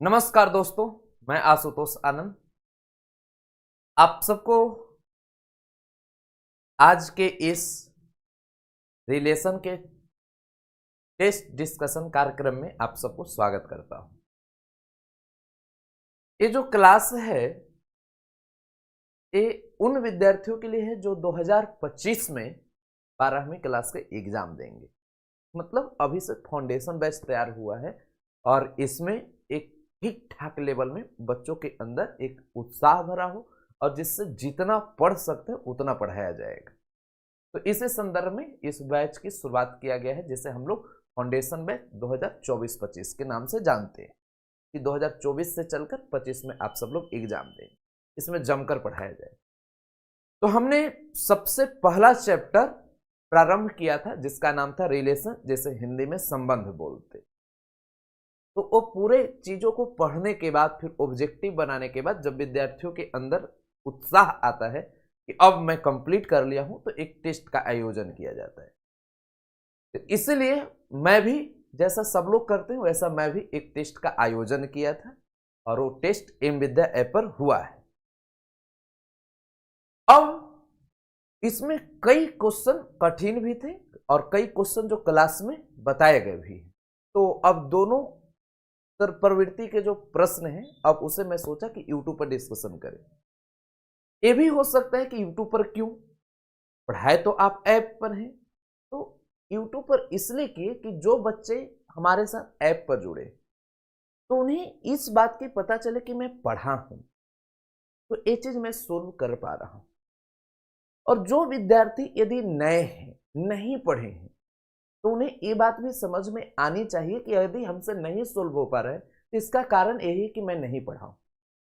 नमस्कार दोस्तों, मैं आशुतोष आनंद आप सबको आज के इस रिलेशन के टेस्ट डिस्कशन कार्यक्रम में आप सबको स्वागत करता हूं। ये जो क्लास है ये उन विद्यार्थियों के लिए है जो 2025 में 12वीं क्लास के एग्जाम देंगे। मतलब अभी से फाउंडेशन बैच तैयार हुआ है और इसमें एक ठीक ठाक लेवल में बच्चों के अंदर एक उत्साह भरा हो और जिससे जितना पढ़ सकते हैं उतना पढ़ाया जाएगा। तो इसी संदर्भ में इस बैच की शुरुआत किया गया है जिसे हम लोग फाउंडेशन बैच 2024-25 के नाम से जानते हैं कि 2024 से चलकर 25 में आप सब लोग एग्जाम देंगे। इसमें जमकर पढ़ाया जाए। तो हमने सबसे पहला चैप्टर प्रारंभ किया था जिसका नाम था रिलेशन, जिसे हिंदी में संबंध बोलते। तो वो पूरे चीजों को पढ़ने के बाद फिर ऑब्जेक्टिव बनाने के बाद जब विद्यार्थियों के अंदर उत्साह आता है कि अब मैं कंप्लीट कर लिया हूं तो एक टेस्ट का आयोजन किया जाता है। तो इसलिए मैं भी जैसा सब लोग करते हैं वैसा मैं भी एक टेस्ट का आयोजन किया था और वो टेस्ट एम विद्या ऐप पर हुआ है। अब इसमें कई क्वेश्चन कठिन भी थे और कई क्वेश्चन जो क्लास में बताए गए भी हैं। तो अब दोनों प्रवृत्ति के जो प्रश्न हैं अब उसे मैं सोचा कि यूट्यूब पर डिस्कशन करें। ये भी हो सकता है कि यूट्यूब पर क्यों पढ़ाए, तो आप ऐप पर हैं तो यूट्यूब पर इसलिए किए कि जो बच्चे हमारे साथ ऐप पर जुड़े तो उन्हें इस बात की पता चले कि मैं पढ़ा हूं, तो ये चीज मैं सोल्व कर पा रहा हूं। और जो विद्यार्थी यदि नए हैं, नहीं पढ़े हैं, तो उन्हें ये बात भी समझ में आनी चाहिए कि यदि हमसे नहीं सोल्व हो पा रहा है तो इसका कारण यही कि मैं नहीं पढ़ा हूं।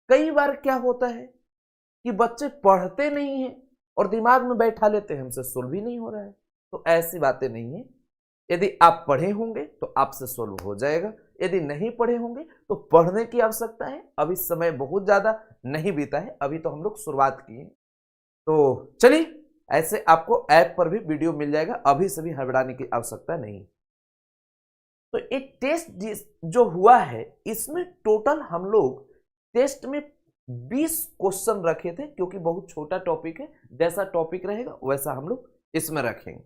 कई बार क्या होता है कि बच्चे पढ़ते नहीं हैं और दिमाग में बैठा लेते हैं हमसे सोल्व ही नहीं हो रहा है। तो ऐसी बातें नहीं है। यदि आप पढ़े होंगे तो आपसे सोल्व हो जाएगा, यदि नहीं पढ़े होंगे तो पढ़ने की आवश्यकता है। अभी समय बहुत ज्यादा नहीं बीता है, अभी तो हम लोग शुरुआत किए। तो चलिए, ऐसे आपको ऐप पर भी वीडियो मिल जाएगा, अभी से भी घबराने की आवश्यकता नहीं। तो एक टेस्ट जो हुआ है इसमें टोटल हम लोग टेस्ट में 20 क्वेश्चन रखे थे, क्योंकि बहुत छोटा टॉपिक है, जैसा टॉपिक रहेगा वैसा हम लोग इसमें रखेंगे।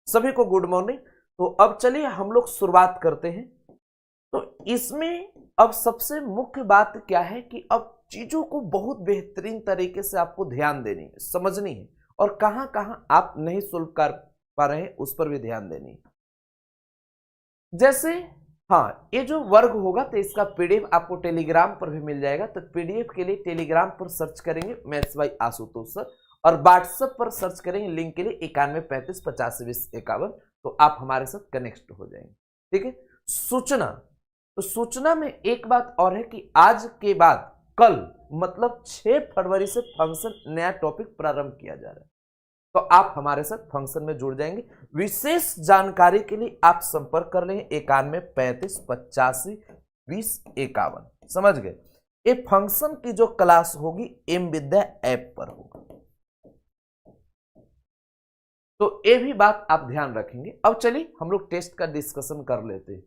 सभी को गुड मॉर्निंग। तो अब चलिए हम लोग शुरुआत करते हैं। तो इसमें अब सबसे मुख्य बात क्या है कि अब चीजों को बहुत बेहतरीन तरीके से आपको ध्यान देनी है, समझनी है और कहां कहां आप नहीं सोल्व कर पा रहे हैं उस पर भी ध्यान देनी है। जैसे हाँ, ये जो वर्ग होगा तो इसका पीडीएफ आपको टेलीग्राम पर भी मिल जाएगा। तो पीडीएफ के लिए टेलीग्राम पर सर्च करेंगे मैथ्स बाय आशुतोष सर, और व्हाट्सएप पर सर्च करेंगे लिंक के लिए 9135852051। तो आप हमारे साथ कनेक्ट हो जाएंगे। ठीक है। सूचना, तो सूचना में एक बात और है कि आज के बाद कल मतलब 6 फरवरी से फंक्शन नया टॉपिक प्रारंभ किया जा रहा है। तो आप हमारे साथ फंक्शन में जुड़ जाएंगे। विशेष जानकारी के लिए आप संपर्क कर लेंगे 9135852051। समझ गए। ये फंक्शन की जो क्लास होगी एम विद्या ऐप पर होगा, तो ये भी बात आप ध्यान रखेंगे। अब चलिए हम लोग टेस्ट का डिस्कशन कर लेते हैं।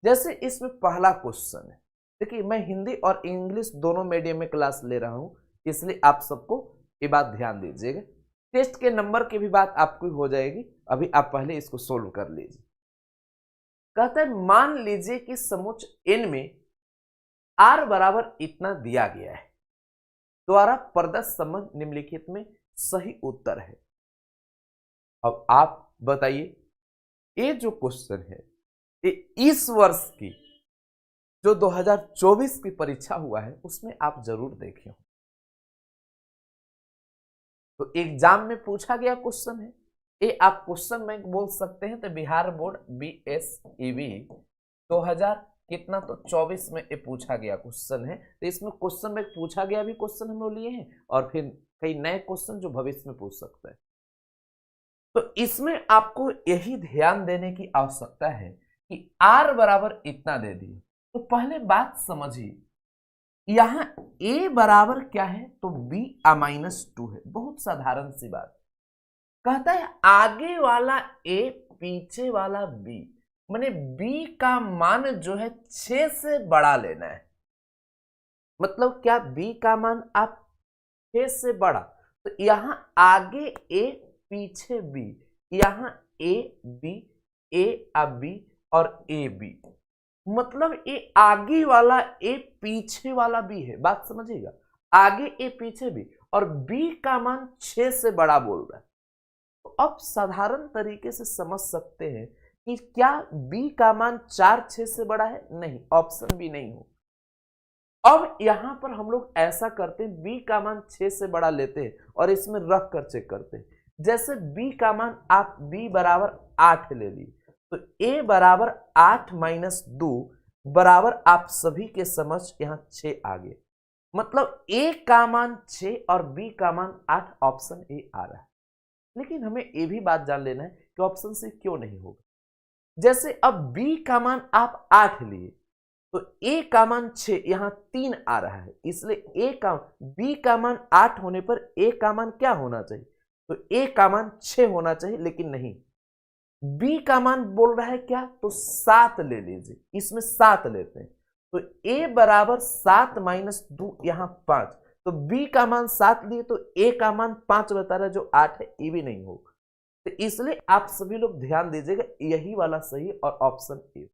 जैसे इसमें पहला क्वेश्चन है, देखिए मैं हिंदी और इंग्लिश दोनों मीडियम में क्लास ले रहा हूं, इसलिए आप सबको ये बात ध्यान दीजिएगा। टेस्ट के नंबर की भी बात आपको हो जाएगी, अभी आप पहले इसको सोल्व कर लीजिए। कहता है मान लीजिए कि समुच्च n में r बराबर इतना दिया गया है, द्वारा प्रदत्त संबंध निम्नलिखित में सही उत्तर है। अब आप बताइए, ये जो क्वेश्चन है ये इस वर्ष की जो 2024 की परीक्षा हुआ है उसमें आप जरूर देखे हो। तो एग्जाम में पूछा गया क्वेश्चन है ये। आप क्वेश्चन बैंक बोल सकते हैं। तो बिहार बोर्ड BSEB 2000 कितना तो 24 में ये पूछा गया क्वेश्चन है। तो इसमें क्वेश्चन बैंक पूछा गया भी क्वेश्चन हम लोग लिए हैं और फिर कई नए क्वेश्चन जो भविष्य में पूछ सकते हैं। तो इसमें आपको यही ध्यान देने की आवश्यकता है कि r बराबर इतना दे दिए। तो पहले बात समझिए, यहां a बराबर क्या है तो b -2 है। बहुत साधारण सी बात। कहता है आगे वाला a पीछे वाला b, माने b का मान जो है 6 से बड़ा लेना है। मतलब क्या बी का मान आप 6 से बड़ा, तो यहां आगे ए पीछे बी, यहां ए बी, ए अब बी और ए बी, मतलब ए आगे वाला ए पीछे वाला बी है। बात समझिएगा, आगे ए पीछे बी और बी का मान 6 से बड़ा बोल रहा है। तो अब साधारण तरीके से समझ सकते हैं कि क्या बी का मान 4 6 से बड़ा है? नहीं, ऑप्शन बी नहीं हो। अब यहां पर हम लोग ऐसा करते हैं, बी का मान 6 से बड़ा लेते हैं और इसमें रख कर चेक करते हैं। जैसे बी का मान आप बी बराबर 8 ले ली, तो ए बराबर 8 माइनस 2 बराबर आप सभी के समझ यहां 6 आ गए। मतलब ए का मान 6 और बी का मान 8, ऑप्शन ए आ रहा है। लेकिन हमें ये भी बात जान लेना है कि ऑप्शन सी क्यों नहीं होगा। जैसे अब बी का मान आप 8 लिए, तो ए का मान 6, यहां 3 आ रहा है, इसलिए ए का बी का मान 8 होने पर ए का मान क्या होना चाहिए? तो ए का मान 6 होना चाहिए, लेकिन नहीं, बी का मान बोल रहा है क्या? तो 7 ले लीजिए, इसमें 7 लेते हैं, तो ए बराबर 7 माइनस 2, यहां 5, तो बी का मान 7 लिए तो ए का मान 5 बता रहा है, जो 8 है, ये भी नहीं होगा। तो इसलिए आप सभी लोग ध्यान दीजिएगा, यही वाला सही और ऑप्शन ए।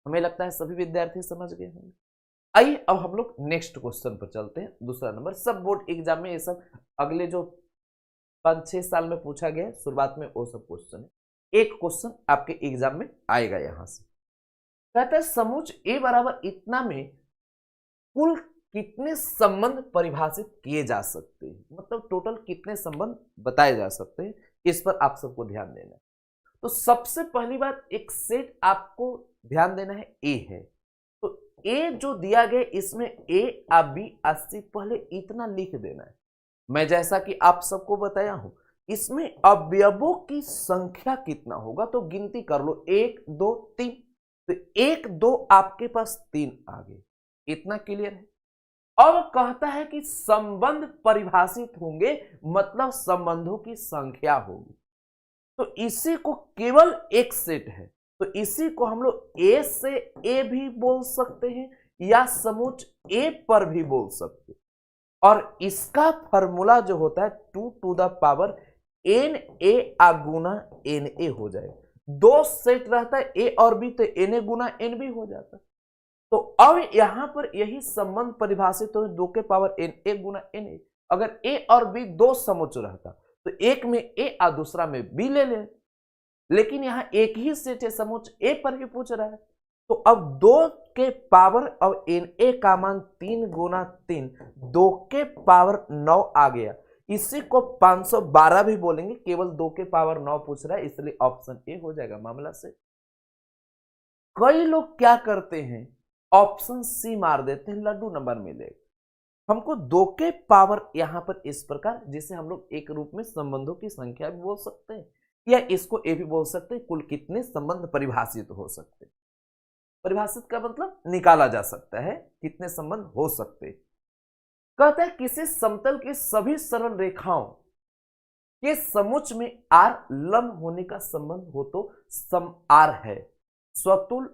हमें लगता है सभी विद्यार्थी समझ गए होंगे। आइए अब हम लोग नेक्स्ट क्वेश्चन पर चलते हैं। दूसरा नंबर, सब बोर्ड एग्जाम में ये सब अगले जो 5-6 साल में पूछा गया है शुरुआत में, वो सब क्वेश्चन है। एक क्वेश्चन आपके एग्जाम में आएगा यहां से, कहता है समुच्चय ए बराबर इतना में कुल कितने संबंध परिभाषित किए जा सकते हैं, मतलब टोटल कितने संबंध बताए जा सकते हैं, इस पर आप सबको ध्यान देना है। तो सबसे पहली बात, एक सेट आपको ध्यान देना है, ए है, तो ए जो दिया गया इसमें ए और बी 80, पहले इतना लिख देना है। मैं जैसा कि आप सबको बताया हूं, इसमें अवयवों की संख्या कितना होगा तो गिनती कर लो, 1 2 3, तो 1 2 आपके पास 3 आ गए, इतना क्लियर है। अब कहता है कि संबंध परिभाषित होंगे, मतलब संबंधों की संख्या होगी, तो इसी को केवल एक सेट है, तो इसी को हम लोग ए से ए भी बोल सकते हैं या समुच्चय ए पर भी बोल सकते हैं। और इसका फॉर्मूला जो होता है 2 to the power N A गुना एन ए हो जाएगा। दो सेट रहता है ए और बी, तो एन ए गुना एन बी हो जाता है। तो अब यहां पर यही संबंध परिभाषित हो, 2 के पावर एन ए गुना एन ए। अगर ए और बी दो समुच्चय रहता तो एक में ए और दूसरा में बी ले ले, लेकिन यहां एक ही सेट है, समुच्चय ए पर ही पूछ रहा है। तो अब 2 के पावर अब एन ए का मान 3 गुना 3, 2 के पावर 9 आ गया। इसी को 512 भी बोलेंगे, केवल 2 के पावर 9 पूछ रहा है, इसलिए ऑप्शन ए हो जाएगा मामला से। कई लोग क्या करते हैं, ऑप्शन सी मार देते हैं, लड्डू नंबर मिलेगा। हमको 2 के पावर यहां पर इस प्रकार, जिसे हम लोग एक रूप में संबंधों की संख्या भी बोल सकते हैं, या इसको ए भी बोल सकते हैं, कुल कितने संबंध परिभाषित हो सकते हैं। परिभाषित का मतलब निकाला जा सकता है, कितने संबंध हो सकते हैं। कहता है किसी समतल की सभी सरल रेखाओं के समुच्चय में आर लंब होने का संबंध हो तो सम आर है, स्वतुल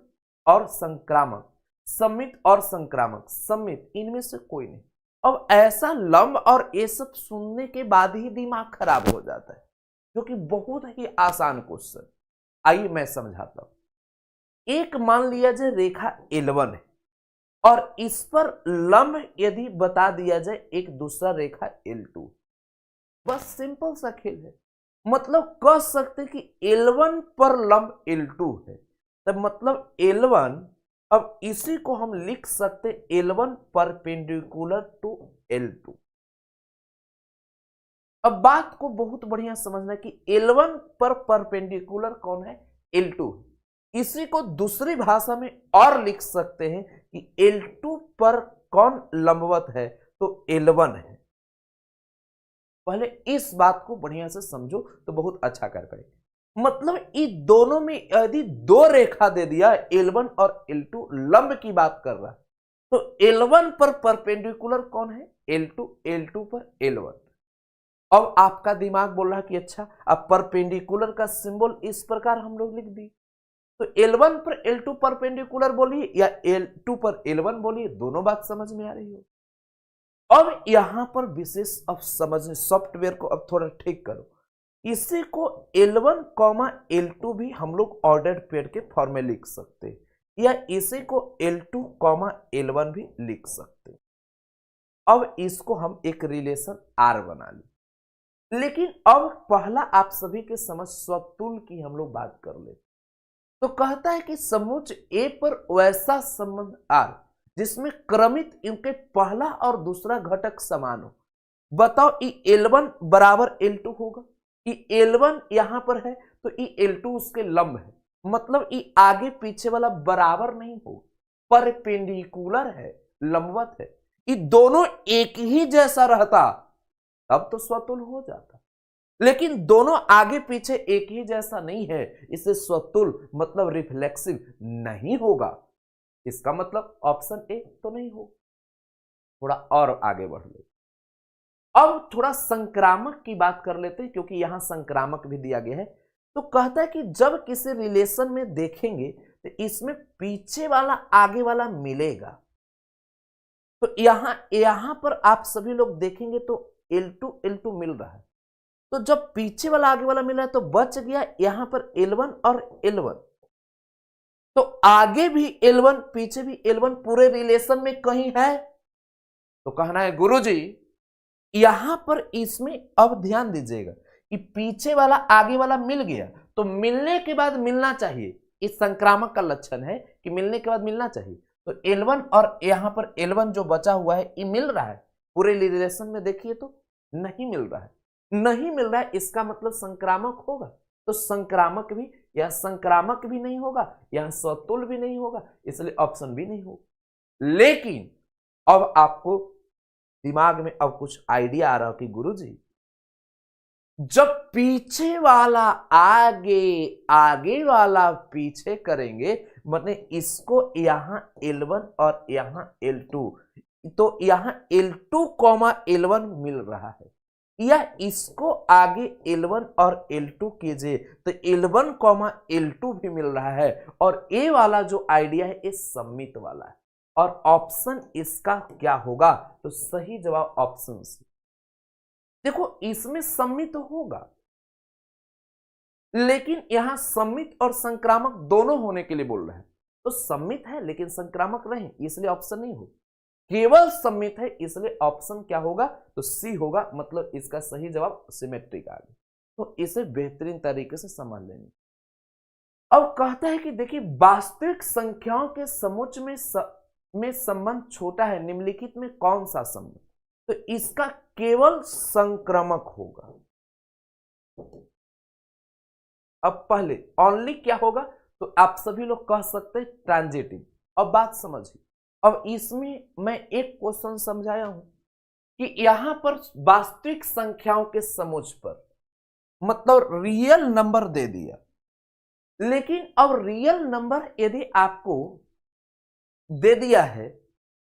और संक्रामक, सममित और संक्रामक, सममित इनमें से कोई नहीं। अब ऐसा लंब और ये सब सुनने के बाद ही दिमाग खराब हो जाता है, जो कि बहुत ही आसान क्वेश्चन। आइए मैं समझाता हूं। एक मान लिया जाए रेखा L1 है और इस पर लंब यदि बता दिया जाए एक दूसरा रेखा L2, बस सिंपल सा खेल है। मतलब कह सकते कि L1 पर लंब L2 है, तब मतलब L1, अब इसी को हम लिख सकते L1 परपेंडिकुलर टू L2। अब बात को बहुत बढ़िया समझना कि L1 पर परपेंडिकुलर कौन है? L2। इसी को दूसरी भाषा में और लिख सकते हैं कि L2 पर कौन लंबवत है? तो L1 है। पहले इस बात को बढ़िया से समझो तो बहुत अच्छा कर पाएंगे। मतलब इन दोनों में यदि दो रेखा दे दिया, L1 और L2 लंब की बात कर रहा है, तो L1 पर परपेंडिकुलर कौन है? L2, L2 पर L1। अब आपका दिमाग बोल रहा है कि अच्छा, अब परपेंडिकुलर का सिंबल इस प्रकार हम लोग लिख दी, तो L1 पर L2 परपेंडिकुलर बोलिए या L2 पर L1 बोलिए, दोनों बात समझ में आ रही हो। अब यहां पर विशेष अब समझने, सॉफ्टवेयर को अब थोड़ा ठीक करो। इसी को L1, L2 भी हम लोग ऑर्डर्ड पेयर के फॉर्म में लिख सकते हैं, या इसी को L2, L1 भी लिख सकते हैं। अब इसको हम एक रिलेशन R बना ली। लेकिन अब पहला आप सभी के समझ स्वतुल की हम लोग बात कर ले। तो कहता है कि समुच्च A पर वैसा संबंध R जिसमें क्रमित इनके पहला और दूसरा घटक समान हो। बताओ L1 बराबर L2 होगा। L1 यहां पर है तो L2 उसके लंब है, मतलब आगे पीछे वाला बराबर नहीं हो, परपेंडिकुलर है, लंबवत है। ये दोनों एक ही जैसा रहता तब तो स्वतुल हो जाता, लेकिन दोनों आगे पीछे एक ही जैसा नहीं है, इसे स्वतुल मतलब रिफ्लेक्सिव नहीं होगा। इसका मतलब ऑप्शन ए तो नहीं हो। थोड़ा और आगे बढ़ ले। अब थोड़ा संक्रामक की बात कर लेते हैं, क्योंकि यहां संक्रामक भी दिया गया है। तो कहता है कि जब किसी रिलेशन में देखेंगे तो इसमें पीछे वाला आगे वाला मिलेगा। तो यहां पर आप सभी लोग देखेंगे तो L2 मिल रहा है। तो जब पीछे वाला आगे वाला मिला है तो बच गया यहां पर L1 और L1। तो आगे भी L1 पीछे भी L1 पूरे रिलेशन में कहीं है। तो कहना है गुरुजी यहां पर इसमें अब ध्यान दीजिएगा कि पीछे वाला आगे वाला मिल गया, तो मिलने के बाद मिलना चाहिए। इस संक्रामक का लक्षण है कि मिलने के बाद मिलना चाहिए। तो L1 और यहां पर L1 जो बचा हुआ है ये मिल रहा है। पूरे रिलेशन में देखिए तो नहीं मिल रहा है, नहीं मिल रहा है, इसका मतलब संक्रामक होगा। तो संक्रामक भी या संक्रामक भी नहीं होगा, यहां स्वतुल भी नहीं होगा, इसलिए ऑप्शन भी नहीं होगा। लेकिन अब आपको दिमाग में अब कुछ आइडिया आ रहा हो कि गुरुजी जब पीछे वाला आगे आगे वाला पीछे करेंगे, मतलब इसको यहां L1 और यहां L2, तो यहां L2, L1 मिल रहा है, या इसको आगे L1 और L2 कीजिए तो L1, L2 भी मिल रहा है। और ए वाला जो आइडिया है ये सम्मित वाला है, और ऑप्शन इसका क्या होगा? तो सही जवाब ऑप्शन सी। देखो इसमें सम्मित तो होगा, लेकिन यहां सम्मित और संक्रामक दोनों होने के लिए बोल रहे हैं। तो सम्मित है लेकिन संक्रामक नहीं, इसलिए ऑप्शन नहीं हो। केवल सम्मित है इसलिए ऑप्शन क्या होगा? तो सी होगा, मतलब इसका सही जवाब सिमेट्रिक आ गया। तो इसे बेहतरीन तरीके से समझ लेंगे। अब कहता है कि देखिए वास्तविक संख्याओं के समुच्च में संबंध छोटा है, निम्नलिखित में कौन सा संबंध? तो इसका केवल संक्रामक होगा। अब पहले ओनली क्या होगा? तो आप सभी लोग कह सकते हैं ट्रांजिटिव। अब बात समझिए, अब इसमें मैं एक क्वेश्चन समझाया हूं कि यहां पर वास्तविक संख्याओं के समुच्च पर मतलब रियल नंबर दे दिया, लेकिन अब रियल नंबर यदि आपको दे दिया है,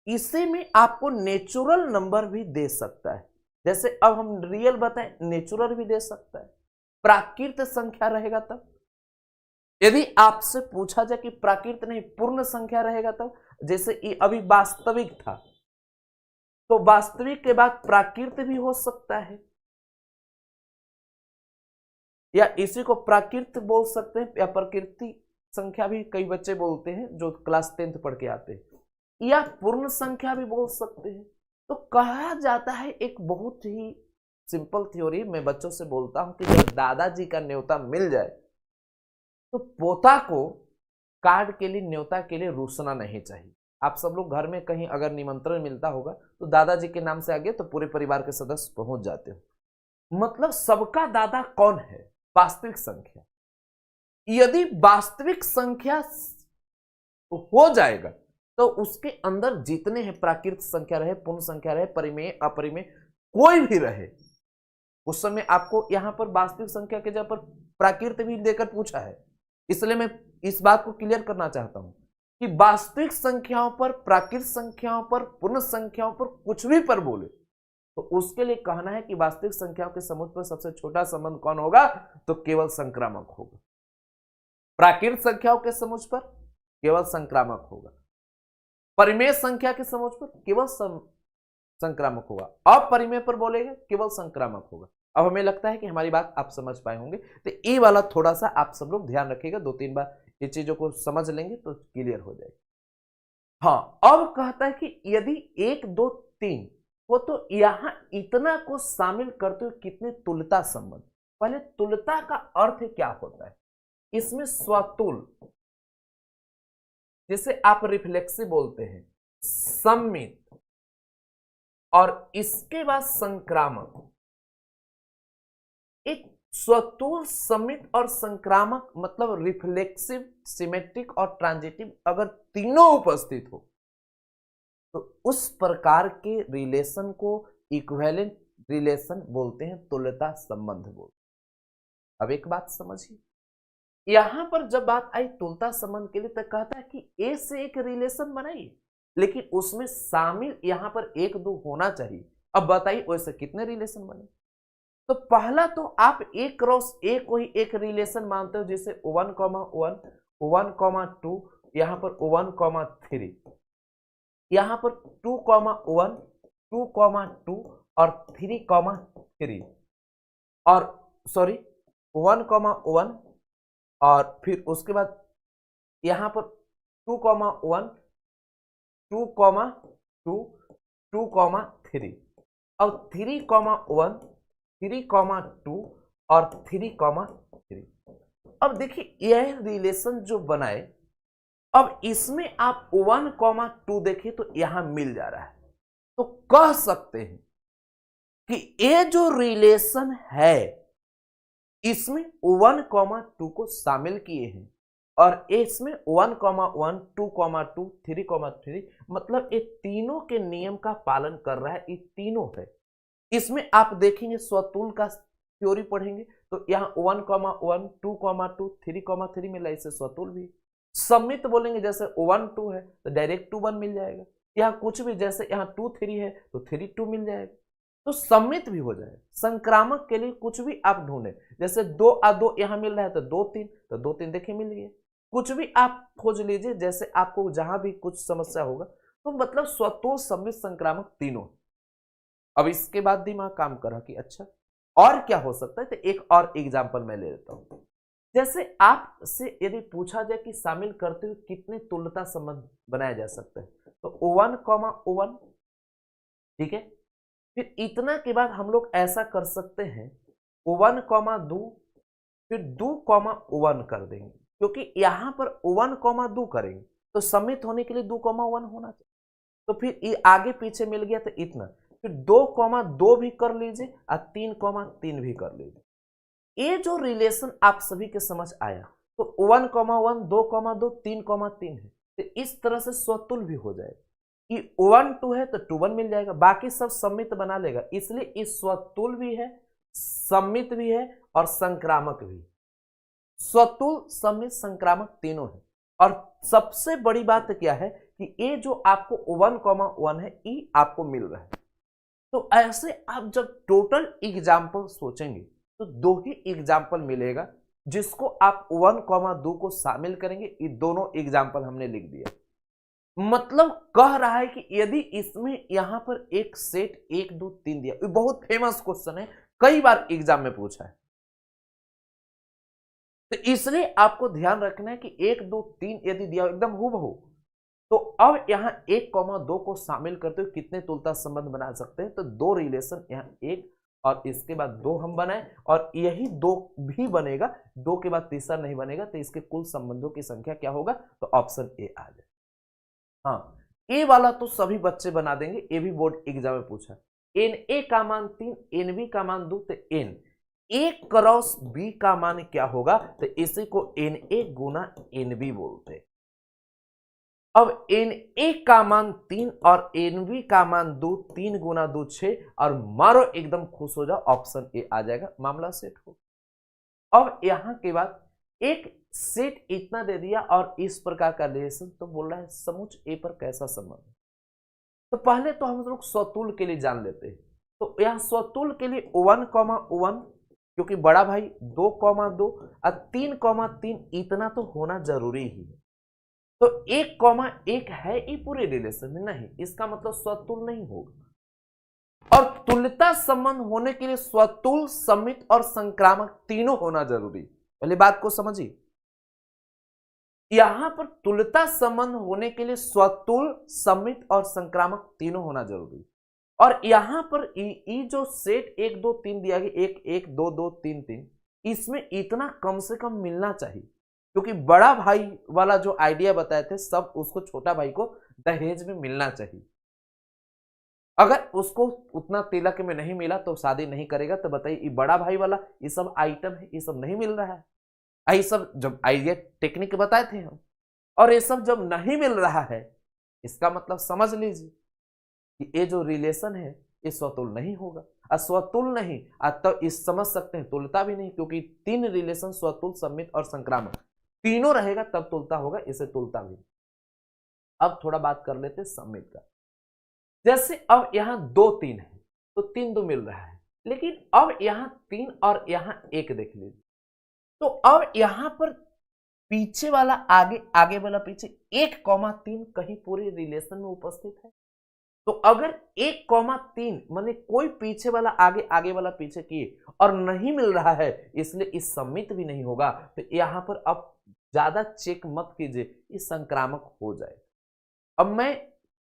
इसे में आपको नेचुरल नंबर भी दे सकता है। जैसे अब हम रियल बताएं, नेचुरल भी दे सकता है, प्राकृत संख्या रहेगा तब। यदि आपसे पूछा जाए कि प्राकृत नहीं पूर्ण संख्या रहेगा तब, जैसे अभी वास्तविक था, तो वास्तविक के बाद प्राकृत भी हो सकता है, या इसी को प्राकृत बोल सकते हैं, या प्रकृति संख्या भी कई बच्चे बोलते हैं जो क्लास 10th पढ़ के आते हैं, या पूर्ण संख्या भी बोल सकते हैं। तो कहा जाता है, एक बहुत ही सिंपल थ्योरी मैं बच्चों से बोलता हूं कि जब दादाजी का न्योता मिल जाए तो पोता को कार्ड के लिए, न्योता के लिए रूसना नहीं चाहिए। आप सब लोग घर में कहीं अगर निमंत्रण मिलता होगा तो दादाजी के नाम से आगे तो पूरे परिवार के सदस्य पहुंच जाते हो। मतलब सबका दादा कौन है? वास्तविक संख्या। यदि वास्तविक संख्या हो जाएगा तो उसके अंदर जितने हैं, प्राकृत संख्या रहे, पूर्ण संख्या रहे, परिमेय अपरिमेय कोई भी रहे, उस समय आपको यहां पर वास्तविक संख्या के जगह पर प्राकृत भी देकर पूछा है। इसलिए मैं इस बात को क्लियर करना चाहता हूं कि वास्तविक संख्याओं पर, प्राकृत संख्याओं पर, पूर्ण संख्याओं पर, कुछ भी पर बोले तो उसके लिए कहना है कि वास्तविक संख्याओं के समुच्च पर सबसे छोटा संबंध कौन होगा? तो केवल संक्रामक होगा। प्राकृत संख्याओं के समुच्चय पर केवल संक्रामक होगा, परिमेय संख्या के समुच्चय पर केवल संक्रामक होगा, अपरिमेय पर बोलेंगे केवल संक्रामक होगा। अब हमें लगता है कि हमारी बात आप समझ पाए होंगे, तो ये वाला थोड़ा सा आप सब लोग ध्यान रखिएगा, 2-3 बार ये चीजों को समझ लेंगे तो क्लियर हो जाएगी। हाँ, अब कहता है कि यदि 1 2 3 वो, तो यहां इतना को शामिल करते हुए कितने तुल्यता संबंध। पहले तुल्यता का अर्थ क्या होता है, इसमें स्वतुल, जिसे आप रिफ्लेक्सिव बोलते हैं, सम्मित, और इसके बाद संक्रामक। एक स्वतुल, सम्मित और संक्रामक मतलब रिफ्लेक्सिव, सिमेट्रिक और ट्रांजिटिव अगर तीनों उपस्थित हो तो उस प्रकार के रिलेशन को इक्विवेलेंट रिलेशन बोलते हैं, तुल्यता संबंध बोलते हैं। अब एक बात समझिए, यहां पर जब बात आई तुल्यता संबंध के लिए तो कहता है कि ए से एक रिलेशन बनाइए, लेकिन उसमें शामिल यहां पर 1 2 होना चाहिए। अब बताइए वैसे कितने रिलेशन बने। तो पहला तो आप A क्रॉस A को ही एक रिलेशन मानते हो, जैसे 1, 1, 2, यहां पर 1, 3, यहां पर 2, 1, 2, 2 और 3, 3, और सॉरी 1, 1 और फिर उसके बाद यहां पर 2, 1, 2, 2, 2, 3 और 3, 1, 3, 2 और 3, 3। अब देखिए यह रिलेशन जो बनाए, अब इसमें आप 1, 2 देखिए तो यहां मिल जा रहा है, तो कह सकते हैं कि ये जो रिलेशन है इसमें 1, 2 को शामिल किए हैं, और इसमें 1, 1, 2, 2, 3, 3 मतलब ये तीनों के नियम का पालन कर रहा है, ये तीनों है। इसमें आप देखेंगे स्वतुल का थ्योरी पढ़ेंगे तो यहाँ 1, 1, 2, 2, 3, 3 मिला, इससे स्वतुल भी। सम्मित बोलेंगे जैसे 1, 2 है तो डायरेक्ट 2, 1 मिल जाएगा। यहाँ कुछ भी जैसे यहाँ 2, 3 है तो 3, 2 मिल जाएगा, तो सम्मित भी हो जाएगा। संक्रामक के लिए कुछ भी आप ढूंढे, जैसे 2 और 2 यहाँ मिल रहा है तो 2, 3, तो 2, 3 देखिए मिल गया। कुछ भी आप खोज लीजिए, जैसे आपको जहां भी कुछ समस्या होगा, तो मतलब स्वतुल, सम्मित, संक्रामक तीनों। अब इसके बाद दिमाग काम करा कि अच्छा और क्या हो सकता है, तो एक और एग्जांपल मैं ले लेता हूं। जैसे आपसे यदि पूछा जाए कि शामिल करते हुए कितने तुल्यता संबंध बनाया जा सकता है, तो 1, 1, ठीक है। फिर इतना के बाद हम लोग ऐसा कर सकते हैं 1, 2, फिर 2, 1 कर देंगे, क्योंकि यहां पर 1, 2 करेंगे तो सम्मित होने के लिए 2, 1 होना चाहिए। तो फिर ये आगे पीछे मिल गया तो इतना, फिर 2, 2 भी कर लीजिए और 3, 3 भी कर लीजिए। ये जो रिलेशन आप सभी के समझ आया, तो 1, 1, 2, 2, 3, 3 है, तो इस तरह से स्वतुल भी हो जाएगा कि 1, 2 है तो 2, 1 मिल जाएगा, बाकी सब सम्मित बना लेगा। इसलिए इस स्वतुल भी है, सम्मित भी है और संक्रामक भी। स्वतुल, सम्मित, संक्रामक तीनों है। और सबसे बड़ी बात क्या है कि ये जो आपको 1, 1 है, ये आपको मिल रहा है। तो ऐसे आप जब टोटल एग्जाम्पल सोचेंगे तो 2 ही एग्जाम्पल मिलेगा, जिसको आप 1, 2 को शामिल करेंगे। ये दोनों एग्जाम्पल हमने लिख दिया। मतलब कह रहा है कि यदि इसमें यहां पर एक सेट 1, 2, 3 दिया, ये बहुत फेमस क्वेश्चन है, कई बार एग्जाम में पूछा है, तो इसलिए आपको ध्यान रखना है कि 1, 2, 3 यदि दिया एकदम हूबहू, तो अब यहां 1, 2 को शामिल करते हुए कितने तुल्यता संबंध बना सकते हैं, तो 2 रिलेशन, यहां 1 और इसके बाद 2 हम बनाए, और यही 2 भी बनेगा, 2 के बाद तीसरा नहीं बनेगा, तो इसके कुल संबंधों की संख्या क्या होगा, तो ऑप्शन ए आ जाए। हाँ, ए वाला तो सभी बच्चे बना देंगे, ये भी बोर्ड एग्जाम में पूछा। एन ए का मान 3, एन बी का मान 2, तो एन ए क्रॉस बी का मान क्या होगा, तो इसी को एन ए गुना एन बी बोलते हैं। अब एन ए का मान 3 और एन बी का मान 2, 3 गुना 2 6, और मारो एकदम खुश हो जाओ, ऑप्शन ए आ जाएगा, मामला सेट हो। अब यहां के बाद एक सेट इतना दे दिया और इस प्रकार का रिलेशन, तो बोल रहा है समुच्चय ए पर कैसा संबंध है। तो पहले तो हम लोग स्वतुल के लिए जान लेते हैं। तो यहां स्वतुल के लिए 1, 1, क्योंकि बड़ा भाई 2,2 और 3,3 इतना तो होना जरूरी ही है। तो 1,1 है ये पूरे रिलेशन में नहीं, इसका मतलब स्वतुल नहीं होगा। और तुल्यता संबंध होने के लिए स्वतुल, समित और संक्रामक तीनों होना जरूरी। पहले बात को समझिए, यहां पर तुल्यता संबंध होने के लिए स्वतुल, समित और संक्रामक तीनों होना जरूरी। और यहां पर ये जो सेट 1 2 3 दिया गया, 1 1 2 2 3 3, इसमें इतना कम से कम मिलना चाहिए, क्योंकि बड़ा भाई वाला जो आइडिया बताए थे सब उसको छोटा भाई को दहेज में मिलना चाहिए। अगर उसको उतना तिलक में नहीं मिला तो शादी नहीं करेगा। तो बताइए, ये बड़ा भाई वाला ये सब आइटम है, ये सब नहीं मिल रहा है। ये सब जब आइडिया टेक्निक बताए थे हम, और ये सब जब नहीं मिल रहा है, इसका मतलब समझ लीजिए कि ये जो रिलेशन है ये स्वतुल नहीं होगा। अस्वतुल नहीं, तो इस समझ सकते हैं तुलता भी नहीं, क्योंकि 3 रिलेशन स्वतुल, समित और संक्रामक तीनों रहेगा तब तुलता होगा, इसे तुलता भी। अब थोड़ा बात कर लेते हैं समित का। जैसे अब यहां 2 3 है तो 3 2 मिल रहा है, लेकिन अब यहां 3 और यहां 1 देख लीजिए, तो अब यहां पर पीछे वाला आगे, आगे वाला पीछे, 1,3 कहीं पूरे रिलेशन में उपस्थित है। तो अगर 1,3 माने कोई पीछे वाला आगे, आगे वाला पीछे किए और नहीं मिल रहा है, इसलिए इस समित भी नहीं होगा। तो यहां पर अब ज्यादा चेक मत कीजिए, ये संक्रामक हो जाए। अब मैं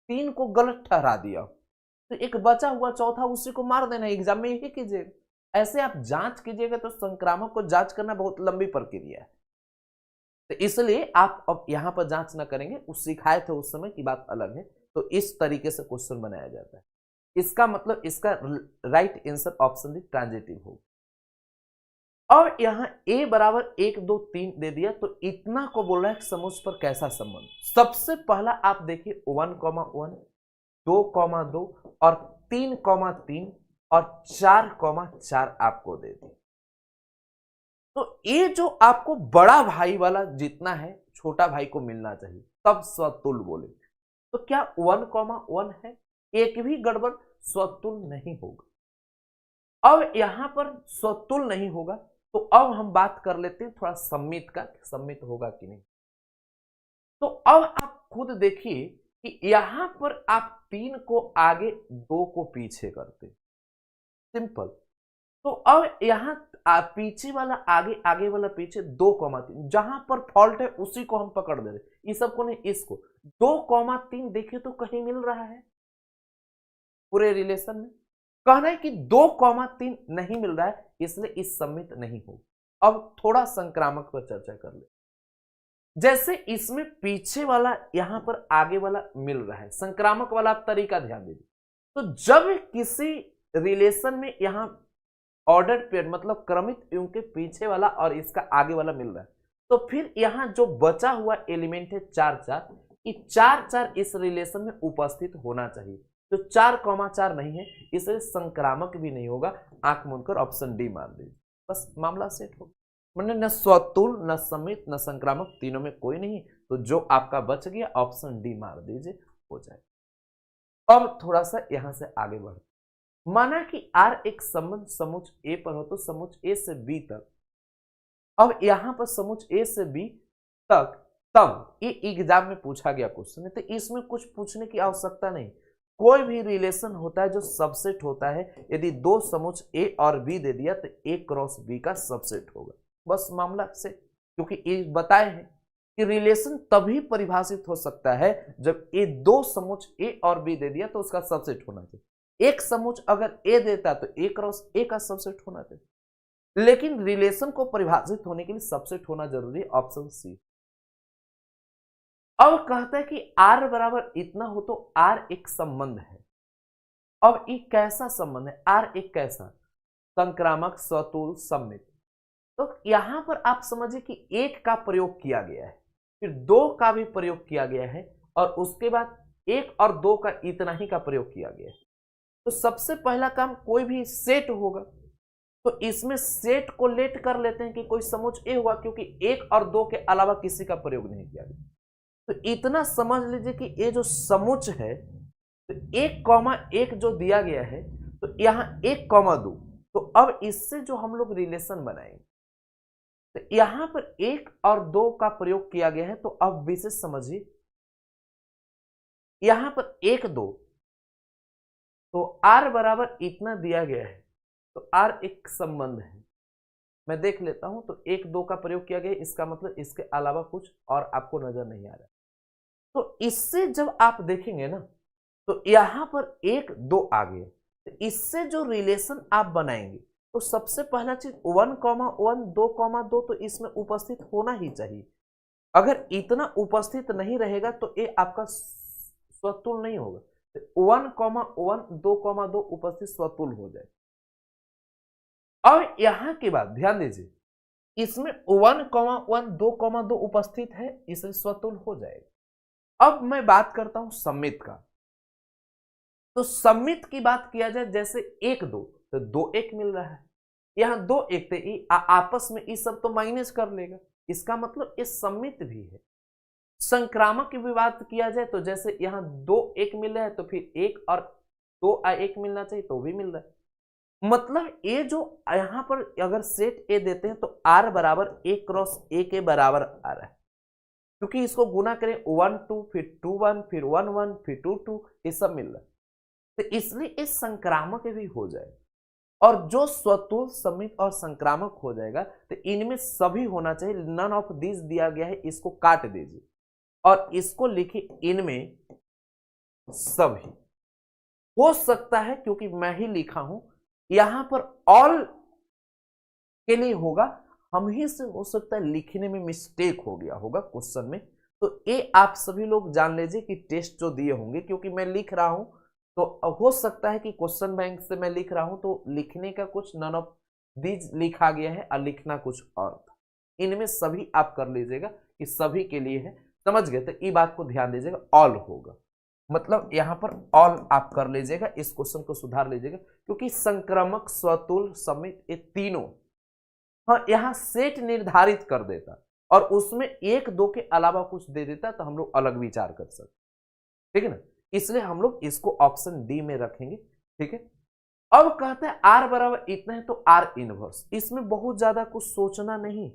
3 को गलत ठहरा दिया, तो एक बचा हुआ चौथा उसी को मार देना, एग्जाम में यही कीजिएगा। ऐसे आप जांच कीजिएगा तो संक्रामक को जांच करना बहुत लंबी प्रक्रिया है, तो इसलिए आप अब यहां पर जांच ना करेंगे। उस सिखाए थे उस समय की बात अलग है। तो इस तरीके से क्वेश्चन बनाया जाता है। इसका मतलब इसका right answer option D transitive हो। और यहां a बराबर 1 2 3 दे दिया, तो इतना को बोल रहा है समुच्चय पर कैसा संबंध। सबसे पहला आप देखिए 1,1, 2,2 और 3,3 और 4,4 आपको दे दी। तो ये जो आपको बड़ा भाई वाला जितना है छोटा भाई को मिलना चाहिए, तब स्वतुल बोले। तो क्या 1,1 है? एक भी गड़बड़, स्वतुल नहीं होगा। अब यहां पर स्वतुल नहीं होगा, तो अब हम बात कर लेते हैं थोड़ा सम्मित का, सम्मित होगा कि नहीं। तो अब आप खुद देखिए कि यहां पर आप 3 को आगे 2 को पीछे करते, सिंपल। तो अब यहां पीछे वाला आगे, आगे वाला पीछे, 2,3 जहां पर फॉल्ट है उसी को हम पकड़ दे रहे, इस सबको नहीं, इसको। 2,3 देखिए तो कहीं मिल रहा है पूरे रिलेशन में। कहना है कि 2,3 नहीं मिल रहा है, इसलिए इस सम्मित नहीं हो। अब थोड़ा संक्रामक पर चर्चा कर ले। जैसे इसमें पीछे वाला यहां पर आगे वाला मिल रहा है, संक्रामक वाला आप तरीका ध्यान दीजिए। तो जब किसी रिलेशन में यहां ऑर्डर पेयर मतलब क्रमित युग्म के पीछे वाला और इसका आगे वाला मिल रहा है, तो फिर यहां जो बचा हुआ एलिमेंट है 4 4, ये 4 4 इस रिलेशन में उपस्थित होना चाहिए। तो 4,4 नहीं है, इसलिए संक्रामक भी नहीं होगा। आंख मूंदकर ऑप्शन डी मार दीजिए, बस मामला सेट होगा। मैंने न स्वतुल, न समित, न संक्रामक, तीनों में कोई नहीं, तो जो आपका बच गया ऑप्शन डी मार दीजिए, हो जाए। अब थोड़ा सा यहां से आगे बढ़, माना कि R एक संबंध समुच्चय A पर हो, तो समुच्चय A से B तक। अब यहां पर समुच्चय A से B तक, तब ये एग्जाम में पूछा गया क्वेश्चन है, तो इसमें कुछ पूछने की आवश्यकता नहीं। कोई भी रिलेशन होता है जो सबसेट होता है, यदि 2 समुच्चय A और B दे दिया तो A क्रॉस B का सबसेट होगा, बस मामला से। क्योंकि ये बताए हैं कि रिलेशन तभी परिभाषित हो सकता है जब ये 2 समुच्चय A और B दे दिया तो उसका सबसेट होना चाहिए। एक समुच्चय अगर A देता तो A क्रॉस A का सबसेट होना चाहिए, लेकिन रिलेशन को परिभाषित होने के लिए सबसेट होना जरूरी है, ऑप्शन सी। अब कहता है कि R बराबर इतना हो तो R एक संबंध है। अब ये कैसा संबंध है? R एक कैसा संक्रामक, स्वतुल, सम्मित। तो यहां पर आप समझिए कि 1 का प्रयोग किया गया है, फिर 2 का भी प्रयोग किया गया है, और उसके बाद 1 और 2 का इतना ही का प्रयोग किया गया है। तो सबसे पहला काम कोई भी सेट होगा, तो इसमें सेट को लेट कर लेते हैं कि कोई समुच्चय ए हुआ, क्योंकि 1 और 2 के अलावा किसी का प्रयोग नहीं किया गया। तो इतना समझ लीजिए कि ये जो समुच्चय है, तो 1,1 जो दिया गया है, तो यहाँ 1,2, तो अब इससे जो हम लोग रिलेशन बनाएंगे, तो यहां पर 1 और 2 का प्रयोग किया गया है। तो अब विशेष समझिए, यहां पर 1 2, तो r बराबर इतना दिया गया है, तो r एक संबंध है। मैं देख लेता हूं, तो 1 2 का प्रयोग किया गया है, इसका मतलब इसके अलावा कुछ और आपको नजर नहीं आ रहा। तो इससे जब आप देखेंगे ना, तो यहां पर 1 2 आ गए, तो इससे जो रिलेशन आप बनाएंगे, तो सबसे पहला चीज 1 1 2 2 तो इसमें उपस्थित होना ही चाहिए। अगर इतना उपस्थित नहीं रहेगा तो ये आपका स्वतुल नहीं होगा। 1 1 2 2 उपस्थित स्वतुल हो जाए। अब यहां की बात ध्यान दीजिए, इसमें 1 1 2 2 उपस्थित है, इसमें स्वतुल हो जाएगा। अब मैं बात करता हूं सममित का। तो सममित की बात किया जाए, जैसे 1 2, तो 2 1 मिल रहा है, यहां 2 1 थे, आपस में इस सब तो माइनस कर लेगा, इसका मतलब ये सममित भी है। संक्रामक की भी बात किया जाए, तो जैसे यहाँ 2 1 मिल रहा है, तो फिर 1 और 2 1 मिलना चाहिए, तो भी मिल रहा है। मतलब ये जो यहां पर अगर सेट ए देते हैं, तो r बराबर a क्रॉस a के बराबर आ रहा है, क्योंकि इसको गुना करें 1 2 फिर 2 1 फिर 1 1 फिर 2 2, ये सब मिल रहा है। तो इसलिए इस संक्रामक भी हो जाएगा, और जो स्वतुल सममित और संक्रामक हो जाएगा, तो इनमें सभी होना चाहिए। नन ऑफ दिस दिया गया है, इसको काट दीजिए और इसको लिखिए इनमें सभी। हो सकता है क्योंकि मैं ही लिखा हूं, यहां पर ऑल के लिए होगा, हम ही से हो सकता है लिखने में मिस्टेक हो गया होगा क्वेश्चन में। तो ये आप सभी लोग जान लीजिए कि टेस्ट जो दिए होंगे, क्योंकि मैं लिख रहा हूं, तो हो सकता है कि क्वेश्चन बैंक से मैं लिख रहा हूं, तो लिखने का कुछ नन ऑफ दीज लिखा गया है और लिखना कुछ और था। इनमें सभी आप कर लीजिएगा कि सभी के लिए है, समझ गए? तो ये बात को ध्यान दीजिएगा, ऑल होगा, मतलब यहां पर ऑल आप कर लीजिएगा, इस क्वेश्चन को सुधार लीजिएगा, क्योंकि संक्रामक स्वतुल सममित ये तीनों हाँ यहां सेट निर्धारित कर देता, और उसमें 1 2 के अलावा कुछ दे देता, तो हम लोग अलग विचार कर सकते, ठीक है ना। इसलिए हम लोग इसको ऑप्शन डी में रखेंगे, ठीक है। अब कहते हैं आर बराबर इतना है, तो आर इनवर्स, इसमें बहुत ज्यादा कुछ सोचना नहीं।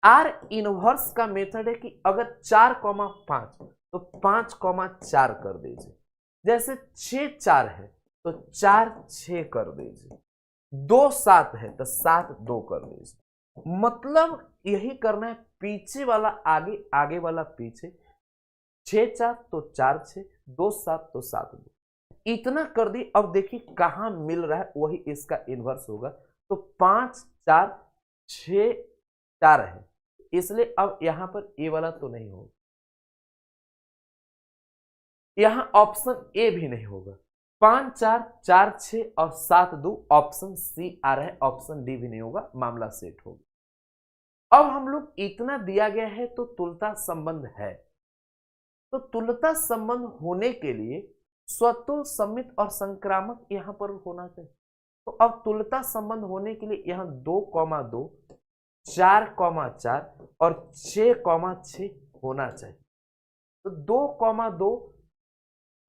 आर इनवर्स का मेथड है कि अगर 4 5 तो 5 4 कर दीजिए, जैसे 6 4 है तो 4 6 कर दीजिए, 2 7 है तो 7 2 कर दीजिए। मतलब यही करना है, पीछे वाला आगे, आगे वाला पीछे, 6 4 तो 4 6, 2 7 तो 7 2, इतना कर दी। अब देखिए कहां मिल रहा है, वही इसका इनवर्स होगा। तो 5 4 6 4 है, इसलिए अब यहां पर ए वाला तो नहीं होगा, यहां ऑप्शन ए भी नहीं होगा। 5 4 4 6 और 7 2, ऑप्शन सी आ रहा है, ऑप्शन डी भी नहीं होगा, मामला सेट होगा। अब हम लोग इतना दिया गया है, तो तुल्यता संबंध है, तो तुल्यता संबंध होने के लिए स्वतुल सममित और संक्रामक यहां पर होना चाहिए। तो अब तुल्यता संबंध होने के लिए यहां 2 2 4 4 और 6 6 होना चाहिए। तो 2 2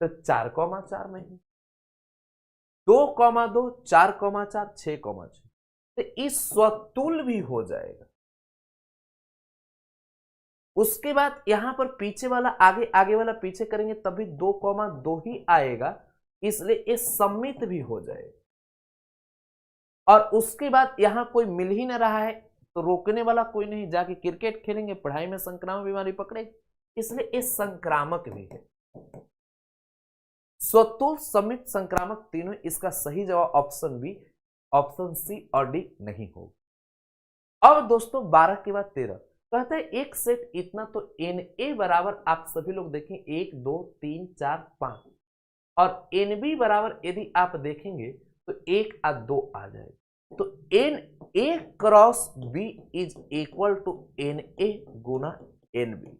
तो 4 4 नहीं, 2 2 4 4 6 6, तो इस स्वतुल भी हो जाएगा। उसके बाद यहां पर पीछे वाला आगे, आगे वाला पीछे करेंगे तभी 2 2 ही आएगा, इसलिए ये सममित भी हो जाएगा। और उसके बाद यहां कोई मिल ही ना रहा है, तो रोकने वाला कोई नहीं, जाके क्रिकेट खेलेंगे, पढ़ाई में संक्रामक बीमारी पकड़ेगी, इसलिए ये संक्रामक भी है। स्वतुल सममित संक्रामक तीनों, इसका सही जवाब ऑप्शन बी, ऑप्शन सी और डी नहीं होगा। अब दोस्तों 12 के बाद 13 कहते हैं एक सेट इतना, तो एन ए बराबर आप सभी लोग देखें 1 2 3 4 5, और एन बी बराबर यदि आप देखेंगे तो 1 और 2 आ जाएगा। तो N A cross B is equal to n A गुना एन बी।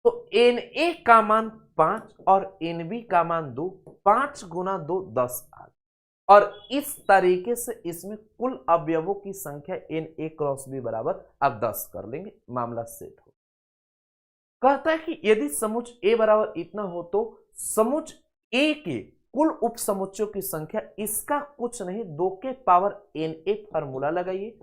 तो एन ए का मान 5 और एन बी का मान 2, 5 गुना 2 10 आ गया। और इस तरीके से इसमें कुल अवयवों की संख्या एन ए क्रॉस बी बराबर आप 10 कर लेंगे, मामला सेट हो। कहता है कि यदि समुच ए बराबर इतना हो, तो समुच ए के कुल उप समुच्चयों की संख्या, इसका कुछ नहीं 2 के पावर na फार्मूला लगाइए।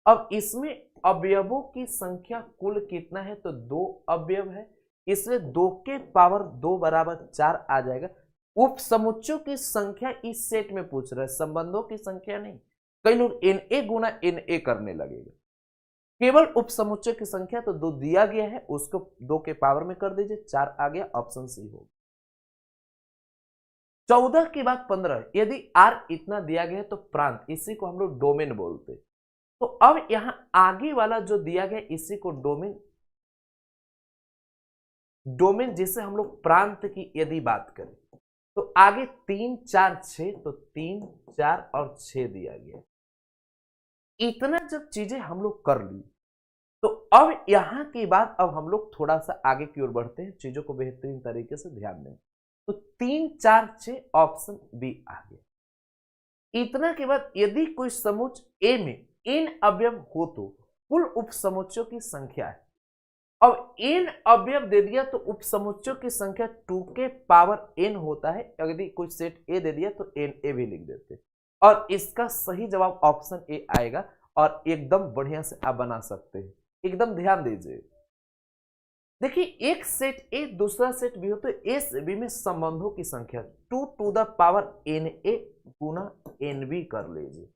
अब इसमें अवयवों की संख्या कुल कितना है, तो 2 अवयव है, इसलिए 2 के पावर 2 बराबर 4 आ जाएगा। उप समुच्चयों की संख्या इस सेट में पूछ रहा है, संबंधों की संख्या नहीं। कई लोग Na गुना Na करने लगेगा, केवल उप समुच्चय की संख्या तो 2 दिया गया है, उसको 2 के पावर में कर दीजिए, 4 आ गया, ऑप्शन सी होगा। 14 के बाद 15, यदि R इतना दिया गया है तो प्रांत, इसी को हम लोग डोमेन बोलते। तो अब यहां आगे वाला जो दिया गया इसी को डोमेन जिसे हम लोग प्रांत की यदि बात करें तो आगे 3 4 6, तो 3 4 और 6 दिया गया। इतना जब चीजें हम लोग कर ली तो अब यहां की बात, अब हम लोग थोड़ा सा आगे की ओर बढ़ते हैं, चीजों को बेहतरीन तरीके से ध्यान दें। तो 3 4 6 ऑप्शन बी आ गया। इतना के बाद यदि कोई समुच्चय ए में n अवयव हो तो कुल उप समुच्चयों की संख्या है। अब n अवयव दे दिया तो उप समुच्चयों की संख्या 2 के पावर n होता है। यदि कोई सेट ए दे दिया तो na भी लिख देते, और इसका सही जवाब ऑप्शन ए आएगा, और एकदम बढ़िया से आप बना सकते हैं। एकदम ध्यान दीजिए, देखिए एक सेट ए दूसरा सेट बी हो तो ए से बी में संबंधों की संख्या 2 टू द पावर na गुना nb कर लीजिए।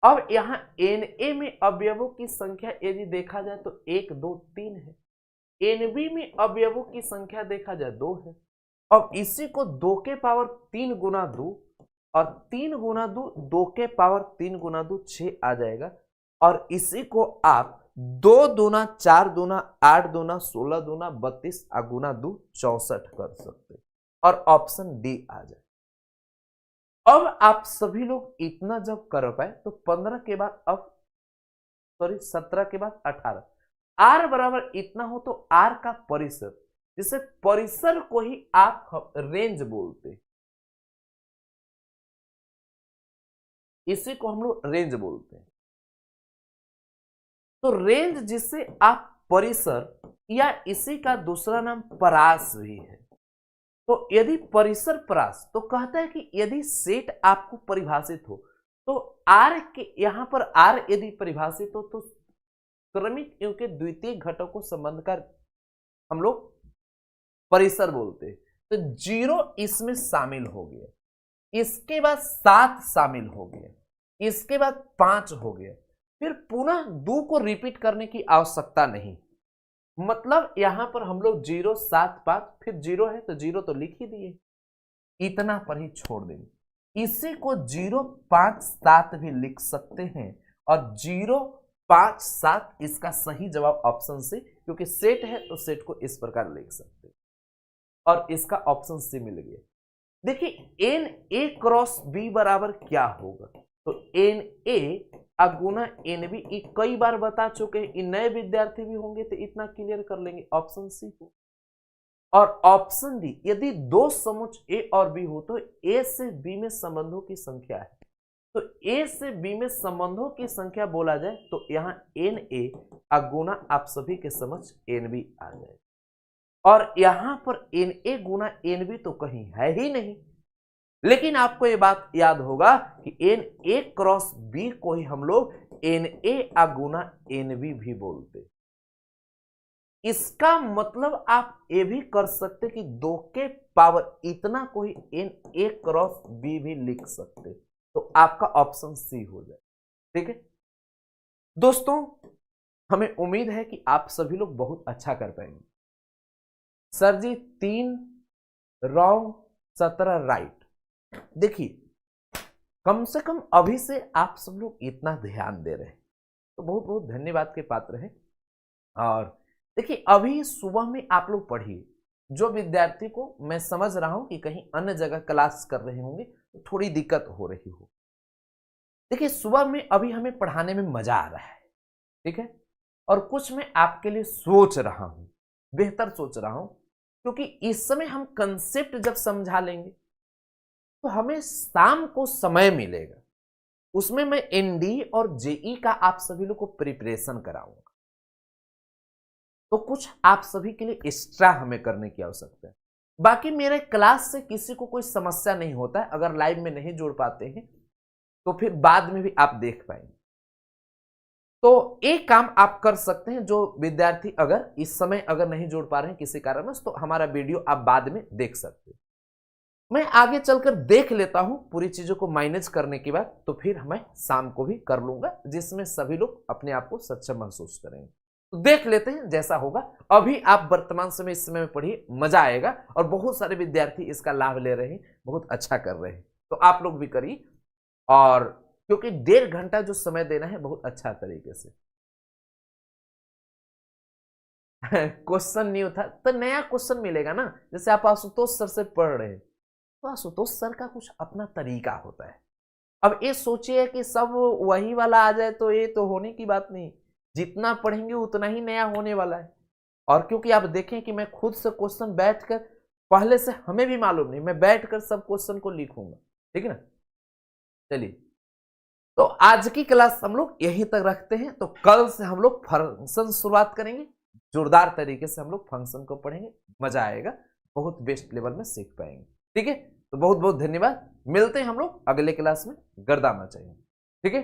अब यहां na में अवयवों की संख्या यदि देखा जाए तो 1 2 3 है, nb में अवयवों की संख्या देखा जाए 2 है। अब इसी को 2 के पावर 3 गुना 2 और 3 गुना 2, 2 के पावर 3 गुना 2 6 आ जाएगा, और इसी को आप 2 दूना 4 दूना 8 दूना 16 दूना 32 गुना 2 64 कर सकते, और ऑप्शन डी आ जाए। अब आप सभी लोग इतना जब कर पाए तो 15 के बाद, अब सॉरी 17 के बाद 18, आर बराबर इतना हो तो आर का परिसर, जिसे परिसर को ही आप रेंज बोलते, इसी को हम लोग रेंज बोलते हैं। तो रेंज जिसे आप परिसर, या इसी का दूसरा नाम परास भी है। तो यदि परिसर परास, तो कहता है कि यदि सेट आपको परिभाषित हो तो आर के यहां पर आर यदि परिभाषित हो तो क्रमिक योग के द्वितीय घटकों संबंध का हम लोग परिसर बोलते हैं। तो 0 इसमें शामिल हो गया, इसके बाद 7 शामिल हो गया, इसके बाद 5 हो गया, फिर पुनः 2 को रिपीट करने की आवश्यकता नहीं। मतलब यहां पर हम लोग 0 7 5, फिर 0 है तो 0 तो लिख ही दिए, इतना पर ही छोड़ देंगे। इसी को 0 5 7 भी लिख सकते हैं, और 0 5 7 इसका सही जवाब ऑप्शन सी, क्योंकि सेट है तो सेट को इस प्रकार लिख सकते हैं, और इसका ऑप्शन सी मिल गया। देखिए एन ए क्रॉस बी बराबर क्या होगा, तो एन ए गुना एन बी, कई बार बता चुके हैं, नए विद्यार्थी भी होंगे तो इतना क्लियर कर लेंगे, ऑप्शन सी को। और ऑप्शन डी, यदि 2 समुच्चय ए और बी हो तो ए से बी में संबंधों की संख्या है, तो ए से बी में संबंधों की संख्या बोला जाए तो यहां एन ए गुना आप सभी के समझ एन बी आ जाए, और यहां पर एन ए गुना एन बी तो कहीं है ही नहीं। लेकिन आपको ये बात याद होगा कि एन ए क्रॉस बी को ही हम लोग एन ए गुना एन बी भी बोलते। इसका मतलब आप ये भी कर सकते कि 2 के पावर इतना को ही एन ए क्रॉस बी भी लिख सकते, तो आपका ऑप्शन सी हो जाए। ठीक है दोस्तों, हमें उम्मीद है कि आप सभी लोग बहुत अच्छा कर पाएंगे। सर जी 3 रॉन्ग 17 राइट। देखिए कम से कम अभी से आप सब लोग इतना ध्यान दे रहे हैं तो बहुत बहुत धन्यवाद के पात्र हैं। और देखिए अभी सुबह में आप लोग पढ़िए, जो विद्यार्थी को मैं समझ रहा हूं कि कहीं अन्य जगह क्लास कर रहे होंगे तो थोड़ी दिक्कत हो रही हो। देखिए सुबह में अभी हमें पढ़ाने में मजा आ रहा है, ठीक है, और कुछ मैं आपके लिए सोच रहा हूं, बेहतर सोच रहा हूं, क्योंकि इस समय हम कंसेप्ट जब समझा लेंगे तो हमें शाम को समय मिलेगा, उसमें मैं एनडी और जेई का आप सभी लोग को प्रिपरेशन कराऊंगा, तो कुछ आप सभी के लिए एक्स्ट्रा हमें करने की आवश्यकता है। बाकी मेरे क्लास से किसी को कोई समस्या नहीं होता है, अगर लाइव में नहीं जुड़ पाते हैं तो फिर बाद में भी आप देख पाएंगे। तो एक काम आप कर सकते हैं, जो विद्यार्थी अगर इस समय अगर नहीं जुड़ पा रहे हैं किसी कारणवश, तो हमारा वीडियो आप बाद में देख सकते हैं। मैं आगे चलकर देख लेता हूं पूरी चीजों को मैनेज करने के बाद, तो फिर मैं शाम को भी कर लूंगा, जिसमें सभी लोग अपने आप को सक्षम महसूस करेंगे। तो देख लेते हैं जैसा होगा। अभी आप वर्तमान समय इस समय में पढ़िए, मजा आएगा, और बहुत सारे विद्यार्थी इसका लाभ ले रहे हैं, बहुत अच्छा कर रहे हैं। तो आप लोग भी करिए, और क्योंकि 1.5 घंटा जो समय देना है बहुत अच्छा तरीके से। क्वेश्चन न्यू था तो नया क्वेश्चन मिलेगा ना, जैसे आप आशुतोष सर से पढ़ रहे हैं, तो आशुतोष सर का कुछ अपना तरीका होता है। अब ये सोचिए कि सब वही वाला आ जाए तो ये तो होने की बात नहीं, जितना पढ़ेंगे उतना ही नया होने वाला है। और क्योंकि आप देखें कि मैं खुद से क्वेश्चन बैठकर, पहले से हमें भी मालूम नहीं, मैं बैठकर सब क्वेश्चन को लिखूंगा, ठीक है ना। चलिए, तो आज की क्लास हम लोग यहीं तक रखते हैं। तो कल से हम लोग फंक्शन शुरुआत करेंगे, जोरदार तरीके से हम लोग फंक्शन को पढ़ेंगे, मजा आएगा, बहुत बेस्ट लेवल में सीख पाएंगे। ठीक है, तो बहुत बहुत धन्यवाद, मिलते हैं हम लोग अगले क्लास में, गर्दा मचाएंगे। ठीक है,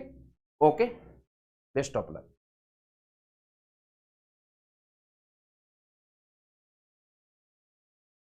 ओके, बेस्ट ऑफ लक।